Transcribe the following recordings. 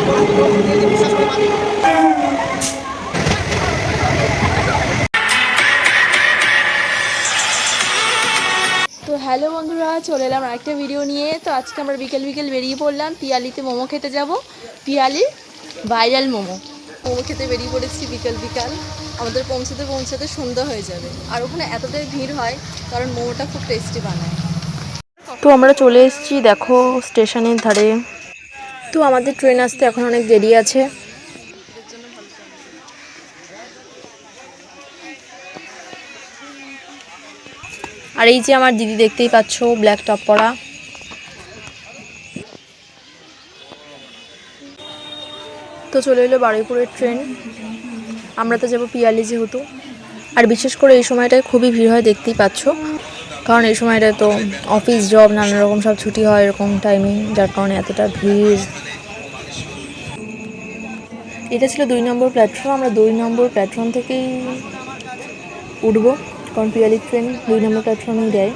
তো হ্যালো বন্ধুরা, চলে এলাম আরেকটা ভিডিও নিয়ে। তো আজকে আমরা বিকেল বিকেল বেরিয়ে পড়লাম পিয়ালিতে মোমো খেতে যাব। পিয়ালি ভাইরাল মোমো খেতে বেরিয়ে পড়েছি বিকেল বিকাল। আমাদের পৌঁছাতে পৌঁছাতে সন্ধ্যা হয়ে যাবে, আর ওখানে এতটাই ভিড় হয় কারণ মোমোটা খুব টেস্টি বানায়। তো আমরা চলে এসেছি দেখো স্টেশনের ধারে। তো আমাদের ট্রেন আসতে এখন অনেক দেরি আছে। আর এই যে আমার দিদি, দেখতেই পাচ্ছ ব্ল্যাক টপ পরা। তো চলে এলো বারুইপুরের ট্রেন। আমরা তো যাবো পিয়ালি যেহেতু, আর বিশেষ করে এই সময়টায় খুবই ভিড় হয়, দেখতেই পাচ্ছ। কারণ এই সময়টায় তো অফিস জব নানা রকম সব ছুটি হয় এরকম টাইমে, যার কারণে এতটা ভিড়। এটা ছিল 2 নম্বর প্ল্যাটফর্ম। আমরা 2 নম্বর প্ল্যাটফর্ম থেকেই উঠবো, কারণ পিয়ালির ট্রেন 2 নম্বর প্ল্যাটফর্মেই দেয়।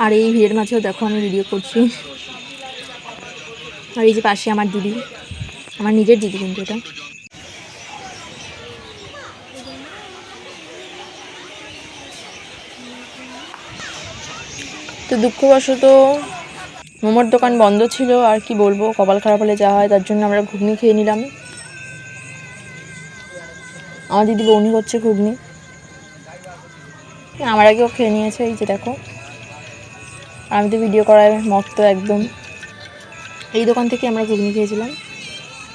আর এই ভিড়ের মাঝেও দেখো আমি ভিডিও করছি। আর এই যে পাশে আমার দিদি, আমার নিজের দিদি কিন্তু এটা। তো দুঃখবশত মোমোর দোকান বন্ধ ছিল, আর কি বলবো, কপাল খারাপ হলে যা হয়, তার জন্য আমরা ঘুগনি খেয়ে নিলাম। আমার দিদি বউনি করছে ঘুগনি, আমার আগেও খেয়ে নিয়েছে, এই যে দেখো। আমি তো ভিডিও করায় মস্ত একদম। এই দোকান থেকে আমরা ঘুগনি খেয়েছিলাম,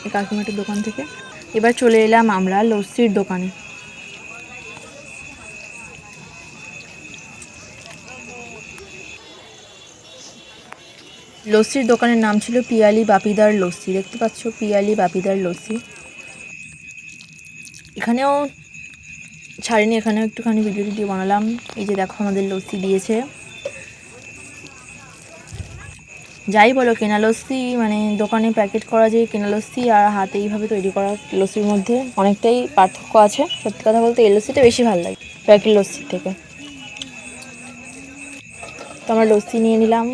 এই কাকিমাটির দোকান থেকে। এবার চলে এলাম আমরা লস্যির দোকানে। লস্যির দোকানের নাম ছিল পিয়ালি বাপিদার লস্যি। দেখতে পাচ্ছ পিয়ালি বাপিদার লস্যি। এখানেও ছাড়িনি, এখানেও একটুখানি ভিডিও বানালাম। এই যে দেখো আমাদের লস্যি দিয়েছে। যাই বলো, কেনা লস্যি মানে দোকানে প্যাকেট করা যে কেনা লস্যি আর হাতে এইভাবে তৈরি করা লস্যির মধ্যে অনেকটাই পার্থক্য আছে। সত্যি কথা বলতে এই লস্যিটা বেশি ভালো লাগে প্যাকেট লস্যির থেকে। তো আমরা লস্যি নিয়ে নিলাম।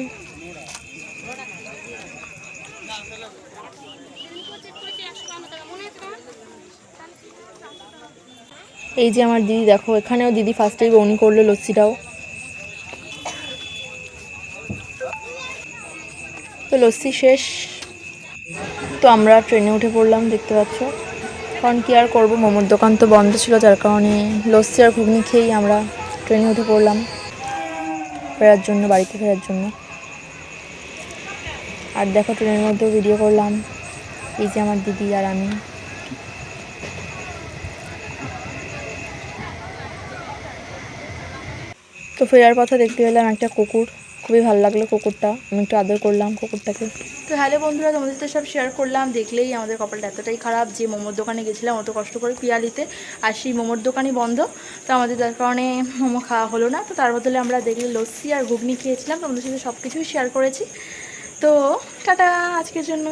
এই যে আমার দিদি দেখো, এখানেও দিদি ফার্স্টেই বউনি করলো লস্যিটাও। তো লস্যি শেষ, তো আমরা ট্রেনে উঠে পড়লাম, দেখতে পাচ্ছ। কারণ কি আর করবো, মোমোর দোকান তো বন্ধ ছিল, যার কারণে লস্যি আর ঘুগনি খেয়েই আমরা ট্রেনে উঠে পড়লাম ফেরার জন্য, বাড়িতে ফেরার জন্য। আর দেখো ট্রেনের মধ্যেও ভিডিও করলাম, এই যে আমার দিদি আর আমি। তো ফেরার পথে দেখতে পেলাম একটা কুকুর, খুবই ভালো লাগলো কুকুরটা, আমি একটু আদর করলাম কুকুরটাকে। তো হ্যালো বন্ধুরা, তোমাদের সাথে সব শেয়ার করলাম। দেখলেই আমাদের কপালটা এতটাই খারাপ যে মোমোর দোকানে গেছিলাম অত কষ্ট করে পিয়ালিতে, আর সেই মোমোর দোকানই বন্ধ। তো আমাদের তার কারণে মোমো খাওয়া হলো না। তো তার বদলে আমরা দেখলে লস্যি আর ঘুগনি খেয়েছিলাম। তোমাদের সাথে সব কিছুই শেয়ার করেছি। তো টাটা আজকের জন্য।